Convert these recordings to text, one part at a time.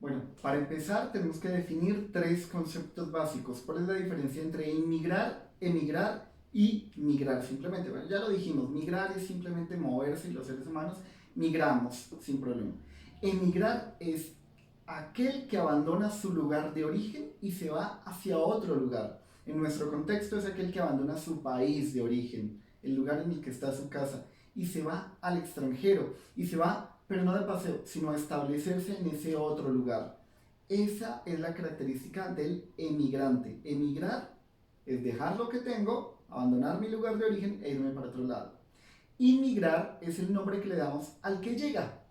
Bueno, para empezar tenemos que definir tres conceptos básicos. ¿Cuál es la diferencia entre inmigrar, emigrar y migrar? Simplemente, bueno, ya lo dijimos, migrar es simplemente moverse y los seres humanos migramos sin problema. Emigrar es aquel que abandona su lugar de origen y se va hacia otro lugar. En nuestro contexto es aquel que abandona su país de origen, el lugar en el que está su casa, y se va al extranjero, y se va, pero no de paseo, sino a establecerse en ese otro lugar. Esa es la característica del emigrante. Emigrar es dejar lo que tengo, abandonar mi lugar de origen e irme para otro lado. Inmigrar es el nombre que le damos al que llega,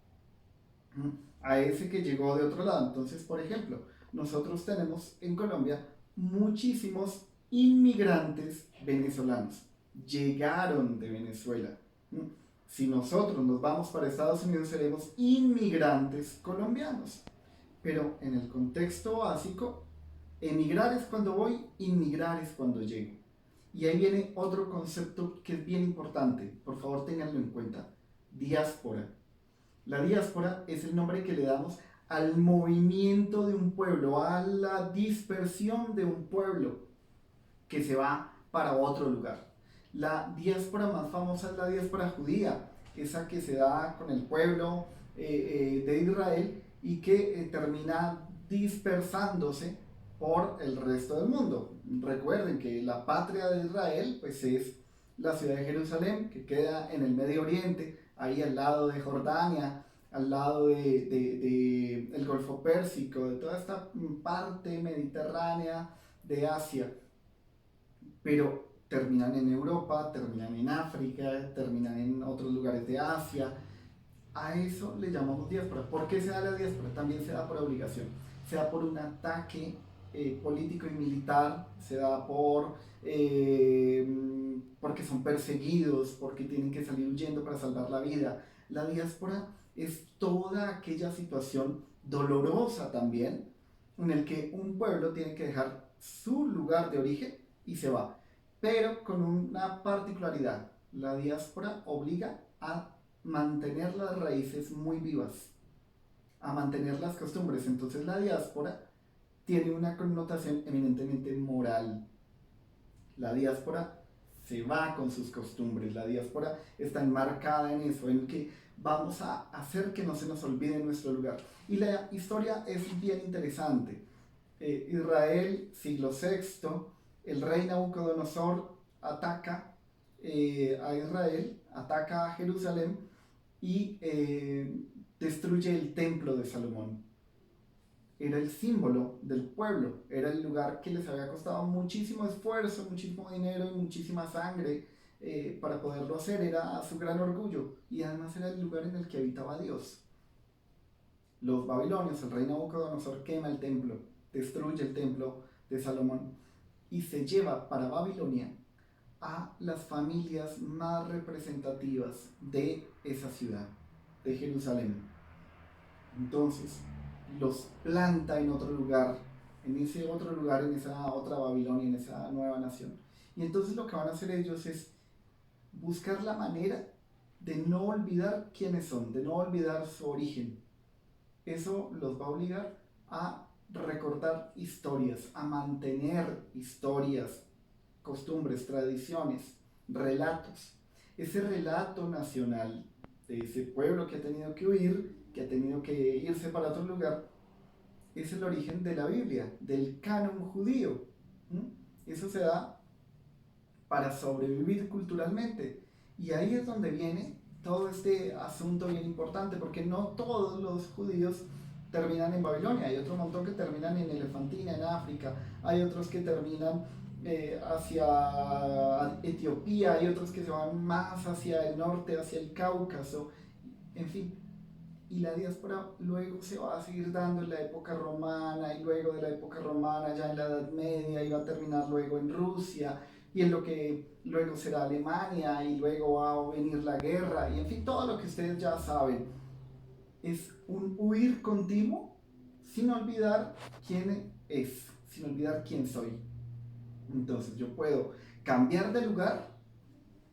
a ese que llegó de otro lado. Entonces, por ejemplo, nosotros tenemos en Colombia muchísimos inmigrantes venezolanos. Llegaron de Venezuela. Si nosotros nos vamos para Estados Unidos, seremos inmigrantes colombianos. Pero en el contexto básico, emigrar es cuando voy, inmigrar es cuando llego. Y ahí viene otro concepto que es bien importante, por favor tenganlo en cuenta: diáspora. La diáspora es el nombre que le damos al movimiento de un pueblo, a la dispersión de un pueblo que se va para otro lugar. La diáspora más famosa es la diáspora judía, esa que se da con el pueblo de Israel y que termina dispersándose por el resto del mundo. Recuerden que la patria de Israel pues es la ciudad de Jerusalén, que queda en el Medio Oriente, ahí al lado de Jordania, al lado de el Golfo Pérsico, de toda esta parte mediterránea de Asia. Pero terminan en Europa, terminan en África, terminan en otros lugares de Asia. A eso le llamamos diáspora. ¿Por qué se da la diáspora? También se da por obligación. Se da por un ataque político y militar, se da porque son perseguidos, porque tienen que salir huyendo para salvar la vida. La diáspora es toda aquella situación dolorosa también en el que un pueblo tiene que dejar su lugar de origen y se va. Pero con una particularidad: la diáspora obliga a mantener las raíces muy vivas, a mantener las costumbres. Entonces la diáspora tiene una connotación eminentemente moral. La diáspora se va con sus costumbres, la diáspora está enmarcada en eso, en que vamos a hacer que no se nos olvide nuestro lugar. Y la historia es bien interesante. Israel, siglo VI, el rey Nabucodonosor ataca a Israel, ataca a Jerusalén y destruye el templo de Salomón. Era el símbolo del pueblo, era el lugar que les había costado muchísimo esfuerzo, muchísimo dinero y muchísima sangre para poderlo hacer. Era su gran orgullo y además era el lugar en el que habitaba Dios. Los babilonios, el rey Nabucodonosor, quema el templo, destruye el templo de Salomón y se lleva para Babilonia a las familias más representativas de esa ciudad, de Jerusalén. Entonces los planta en otro lugar, en ese otro lugar, en esa otra Babilonia, en esa nueva nación. Y entonces lo que van a hacer ellos es buscar la manera de no olvidar quiénes son, de no olvidar su origen. Eso los va a obligar a recordar historias, a mantener historias, costumbres, tradiciones, relatos. Ese relato nacional de ese pueblo que ha tenido que huir, que ha tenido que irse para otro lugar, es el origen de la Biblia, del canon judío. Eso se da para sobrevivir culturalmente. Y ahí es donde viene todo este asunto bien importante, porque no todos los judíos terminan en Babilonia. Hay otro montón que terminan en Elefantina, en África. Hay otros que terminan hacia Etiopía. Hay otros que se van más hacia el norte, hacia el Cáucaso. En fin, y la diáspora luego se va a seguir dando en la época romana, y luego de la época romana ya en la Edad Media, y va a terminar luego en Rusia, y en lo que luego será Alemania, y luego va a venir la guerra, y en fin, todo lo que ustedes ya saben. Es un huir continuo sin olvidar quién es, sin olvidar quién soy. Entonces yo puedo cambiar de lugar,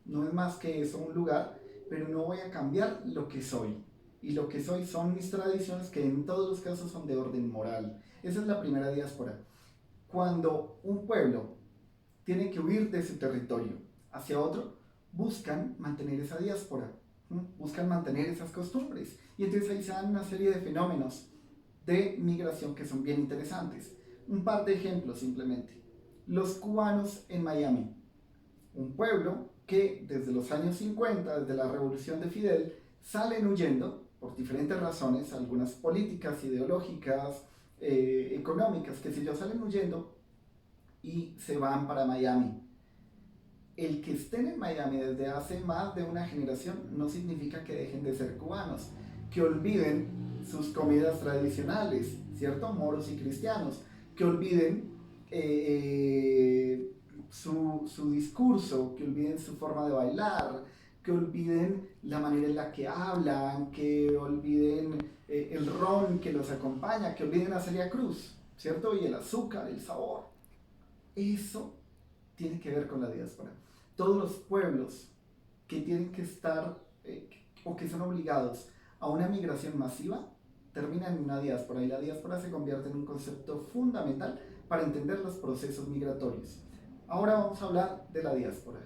no es más que eso, un lugar, pero no voy a cambiar lo que soy. y lo que soy son mis tradiciones, que en todos los casos son de orden moral. Esa es la primera diáspora. Cuando un pueblo tiene que huir de su territorio hacia otro, buscan mantener esa diáspora, buscan mantener esas costumbres. Y entonces ahí se dan una serie de fenómenos de migración que son bien interesantes. Un par de ejemplos simplemente. Los cubanos en Miami, un pueblo que desde los años 50, desde la revolución de Fidel, salen huyendo por diferentes razones, algunas políticas, ideológicas, económicas, que si yo, salen huyendo y se van para Miami. El que estén en Miami desde hace más de una generación no significa que dejen de ser cubanos, que olviden sus comidas tradicionales, ¿cierto? Moros y cristianos, que olviden su discurso, que olviden su forma de bailar, que olviden la manera en la que hablan, que olviden el ron que los acompaña, que olviden a Celia Cruz, ¿cierto? Y el azúcar, el sabor. Eso tiene que ver con la diáspora. Todos los pueblos que tienen que estar o que son obligados a una migración masiva terminan en una diáspora, y la diáspora se convierte en un concepto fundamental para entender los procesos migratorios. Ahora vamos a hablar de la diáspora.